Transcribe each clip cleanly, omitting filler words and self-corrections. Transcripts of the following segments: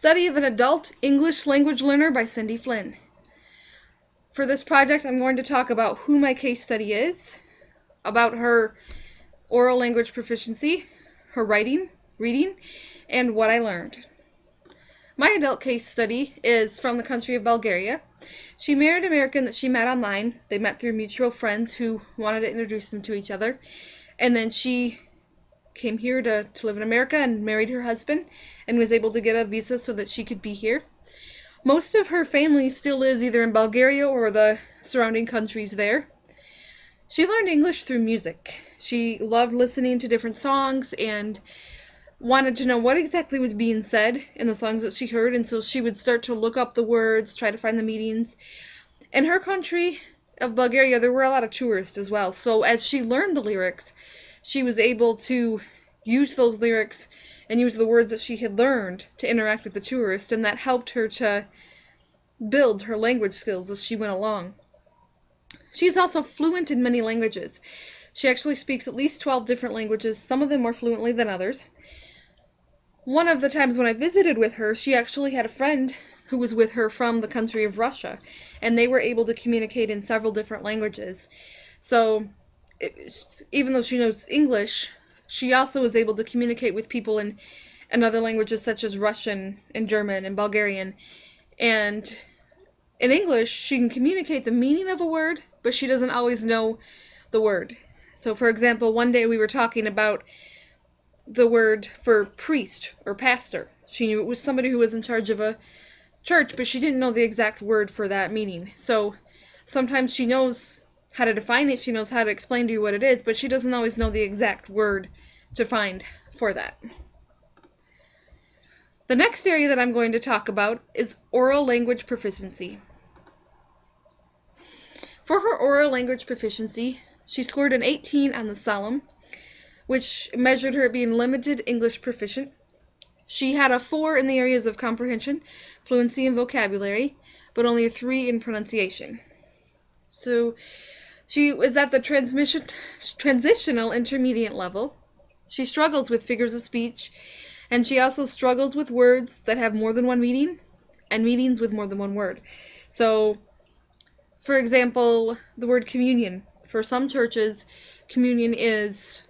Study of an Adult English Language Learner by Cindy Flynn. For this project, I'm going to talk about who my case study is, about her oral language proficiency, her writing, reading, and what I learned. My adult case study is from the country of Bulgaria. She married an American that she met online. They met through mutual friends who wanted to introduce them to each other. And then she came here to live in America and married her husband and was able to get a visa so that she could be here. Most of her family still lives either in Bulgaria or the surrounding countries there. She learned English through music. She loved listening to different songs and wanted to know what exactly was being said in the songs that she heard, and so she would start to look up the words, try to find the meanings. In her country of Bulgaria, there were a lot of tourists as well, so as she learned the lyrics, she was able to use those lyrics and use the words that she had learned to interact with the tourist, and that helped her to build her language skills as she went along. She is also fluent in many languages. She actually speaks at least 12 different languages, some of them more fluently than others. One of the times when I visited with her, she actually had a friend who was with her from the country of Russia, and they were able to communicate in several different languages. So even though she knows English, she also was able to communicate with people in other languages such as Russian and German and Bulgarian. And in English, she can communicate the meaning of a word, but she doesn't always know the word. So, for example, one day we were talking about the word for priest or pastor. She knew it was somebody who was in charge of a church, but she didn't know the exact word for that meaning. So sometimes she knows how to define it, she knows how to explain to you what it is, but she doesn't always know the exact word to find for that. The next area that I'm going to talk about is oral language proficiency. For her oral language proficiency, she scored an 18 on the Solemn, which measured her being limited English proficient. She had a 4 in the areas of comprehension, fluency, and vocabulary, but only a 3 in pronunciation. So she was at the transitional intermediate level. She struggles with figures of speech, and she also struggles with words that have more than one meaning, and meanings with more than one word. So, for example, the word communion. For some churches, communion is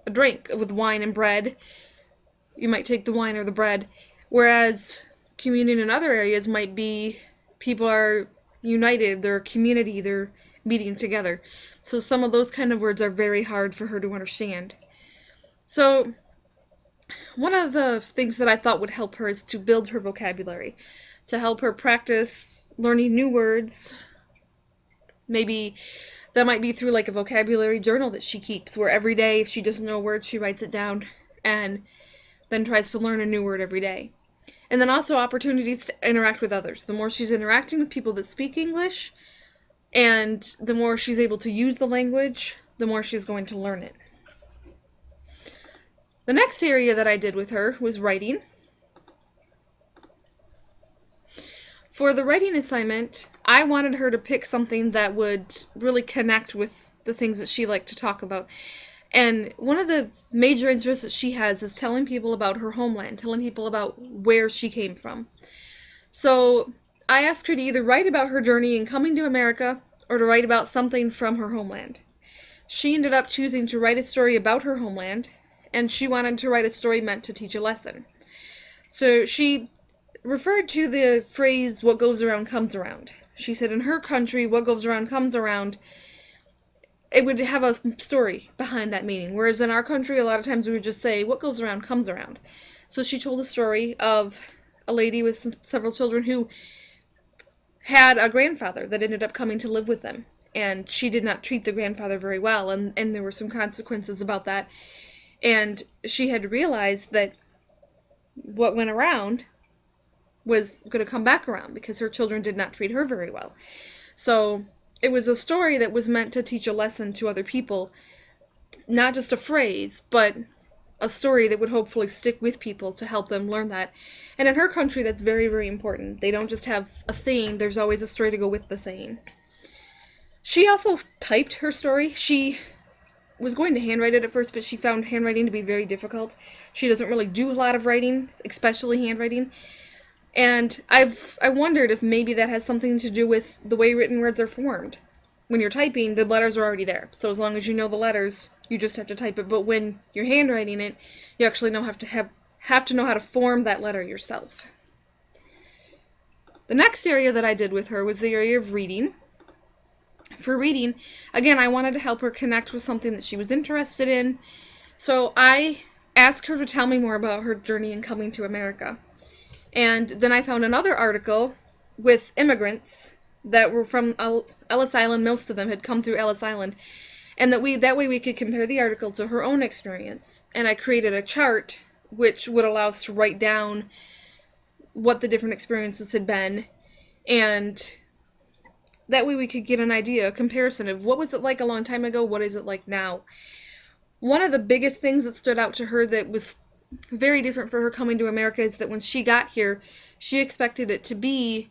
a drink with wine and bread. You might take the wine or the bread, whereas communion in other areas might be people are united, they're a community, they're meeting together. So some of those kind of words are very hard for her to understand. So one of the things that I thought would help her is to build her vocabulary, to help her practice learning new words. Maybe that might be through like a vocabulary journal that she keeps, where every day if she doesn't know a word, she writes it down and then tries to learn a new word every day. And then also opportunities to interact with others. The more she's interacting with people that speak English, and the more she's able to use the language, the more she's going to learn it. The next area that I did with her was writing. For the writing assignment, I wanted her to pick something that would really connect with the things that she liked to talk about. And one of the major interests that she has is telling people about her homeland, telling people about where she came from. So I asked her to either write about her journey in coming to America or to write about something from her homeland. She ended up choosing to write a story about her homeland, and she wanted to write a story meant to teach a lesson. So she referred to the phrase, what goes around comes around. She said in her country, what goes around comes around, it would have a story behind that meaning, whereas in our country, a lot of times we would just say, what goes around comes around. So she told a story of a lady with several children who had a grandfather that ended up coming to live with them, and she did not treat the grandfather very well, and there were some consequences about that, and she had to realize that what went around was going to come back around because her children did not treat her very well. So it was a story that was meant to teach a lesson to other people, not just a phrase, but a story that would hopefully stick with people to help them learn that. And in her country, that's very, very important. They don't just have a saying, there's always a story to go with the saying. She also typed her story. She was going to handwrite it at first, but she found handwriting to be very difficult. She doesn't really do a lot of writing, especially handwriting. And I wondered if maybe that has something to do with the way written words are formed. When you're typing, the letters are already there. So as long as you know the letters, you just have to type it. But when you're handwriting it, you actually have to know how to form that letter yourself. The next area that I did with her was the area of reading. For reading, again, I wanted to help her connect with something that she was interested in. So I asked her to tell me more about her journey in coming to America. And then I found another article with immigrants that were from Ellis Island. Most of them had come through Ellis Island. And that way we could compare the article to her own experience. And I created a chart which would allow us to write down what the different experiences had been. And that way we could get an idea, a comparison of what was it like a long time ago, what is it like now. One of the biggest things that stood out to her that was very different for her coming to America is that when she got here, she expected it to be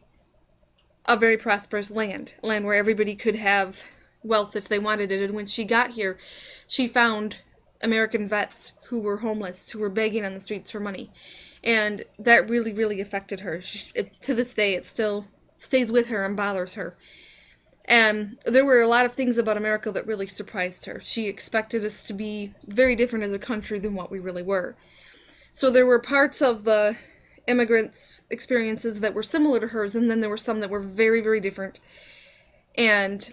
a very prosperous land where everybody could have wealth if they wanted it. And when she got here, she found American vets who were homeless, who were begging on the streets for money. And that really, really affected her. To this day, it still stays with her and bothers her. And there were a lot of things about America that really surprised her. She expected us to be very different as a country than what we really were. So there were parts of the immigrants' experiences that were similar to hers, and then there were some that were very, very different. And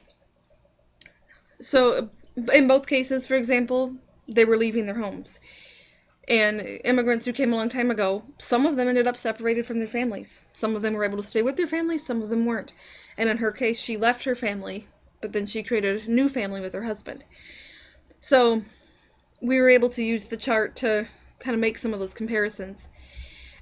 so in both cases, for example, they were leaving their homes. And immigrants who came a long time ago, some of them ended up separated from their families. Some of them were able to stay with their families, some of them weren't. And in her case, she left her family, but then she created a new family with her husband. So we were able to use the chart to kind of make some of those comparisons.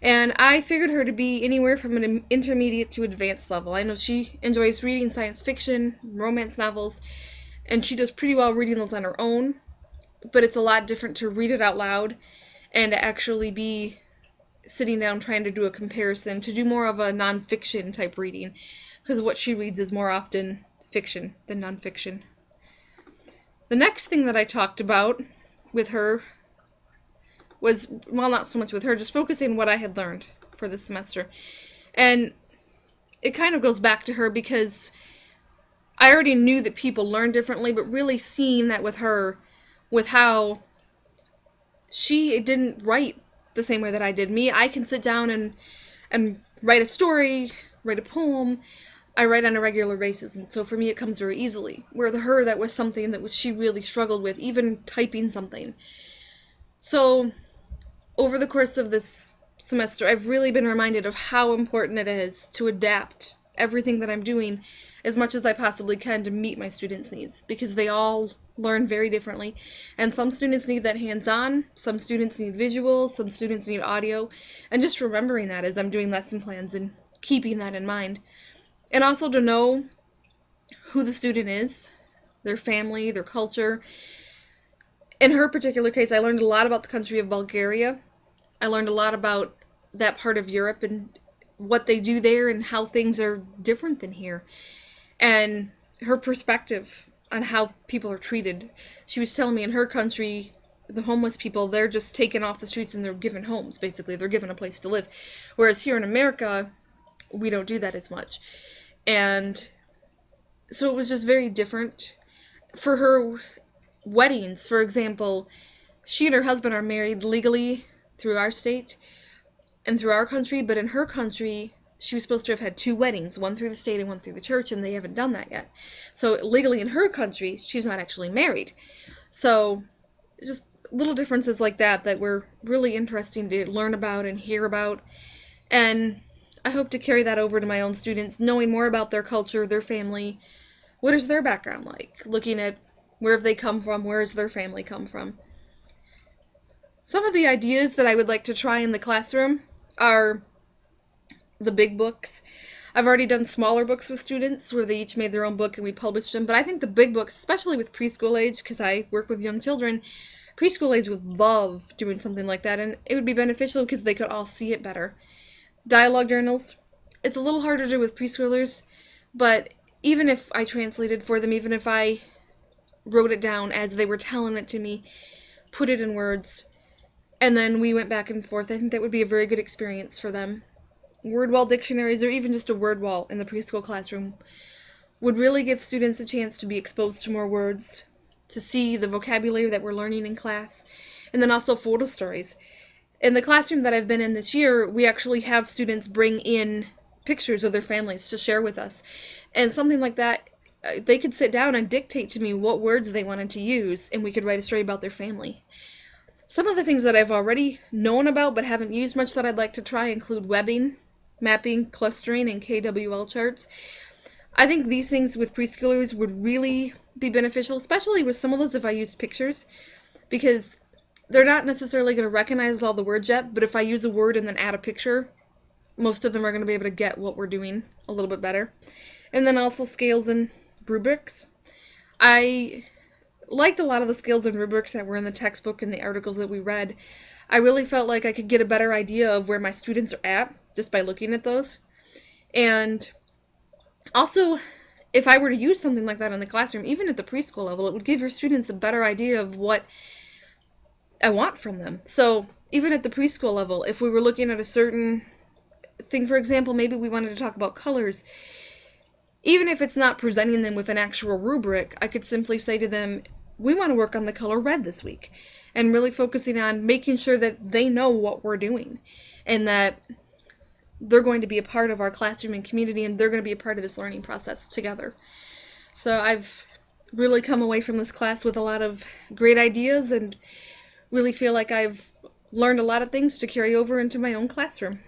And I figured her to be anywhere from an intermediate to advanced level. I know she enjoys reading science fiction, romance novels, and she does pretty well reading those on her own, but it's a lot different to read it out loud and to actually be sitting down trying to do a comparison, to do more of a nonfiction type reading, because what she reads is more often fiction than nonfiction. The next thing that I talked about with her was, well, not so much with her, just focusing on what I had learned for this semester. And it kind of goes back to her because I already knew that people learn differently, but really seeing that with her, with how she didn't write the same way that I did. I can sit down and write a story, write a poem. I write on a regular basis, and so for me it comes very easily. Where her, that was something that she really struggled with, even typing something. So over the course of this semester, I've really been reminded of how important it is to adapt everything that I'm doing as much as I possibly can to meet my students' needs, because they all learn very differently, and some students need that hands-on, some students need visual, some students need audio, and just remembering that as I'm doing lesson plans and keeping that in mind. And also to know who the student is, their family, their culture. In her particular case, I learned a lot about the country of Bulgaria. I learned a lot about that part of Europe and what they do there and how things are different than here. And her perspective on how people are treated. She was telling me in her country, the homeless people, they're just taken off the streets and they're given homes, basically. They're given a place to live. Whereas here in America, we don't do that as much. And so it was just very different. For her weddings, for example, she and her husband are married legally through our state and through our country, but in her country, she was supposed to have had 2 weddings, one through the state and one through the church, and they haven't done that yet. So legally in her country, she's not actually married. So just little differences like that were really interesting to learn about and hear about. And I hope to carry that over to my own students, knowing more about their culture, their family. What is their background like? Looking at where have they come from, where has their family come from. Some of the ideas that I would like to try in the classroom are the big books. I've already done smaller books with students where they each made their own book and we published them, but I think the big books, especially with preschool age, because I work with young children, preschool age would love doing something like that, and it would be beneficial because they could all see it better. Dialogue journals, it's a little harder to do with preschoolers, but even if I translated for them, even if I wrote it down as they were telling it to me, put it in words, and then we went back and forth. I think that would be a very good experience for them. Word wall dictionaries, or even just a word wall in the preschool classroom, would really give students a chance to be exposed to more words, to see the vocabulary that we're learning in class, and then also photo stories. In the classroom that I've been in this year, we actually have students bring in pictures of their families to share with us. And something like that, they could sit down and dictate to me what words they wanted to use, and we could write a story about their family. Some of the things that I've already known about but haven't used much that I'd like to try include webbing, mapping, clustering, and KWL charts. I think these things with preschoolers would really be beneficial, especially with some of those if I used pictures, because they're not necessarily going to recognize all the words yet, but if I use a word and then add a picture, most of them are going to be able to get what we're doing a little bit better. And then also scales and rubrics. I liked a lot of the scales and rubrics that were in the textbook and the articles that we read. I really felt like I could get a better idea of where my students are at just by looking at those. And also, if I were to use something like that in the classroom, even at the preschool level, it would give your students a better idea of what I want from them. So even at the preschool level, if we were looking at a certain thing, for example, maybe we wanted to talk about colors, even if it's not presenting them with an actual rubric, I could simply say to them, we want to work on the color red this week, and really focusing on making sure that they know what we're doing and that they're going to be a part of our classroom and community, and they're going to be a part of this learning process together. So I've really come away from this class with a lot of great ideas and really feel like I've learned a lot of things to carry over into my own classroom.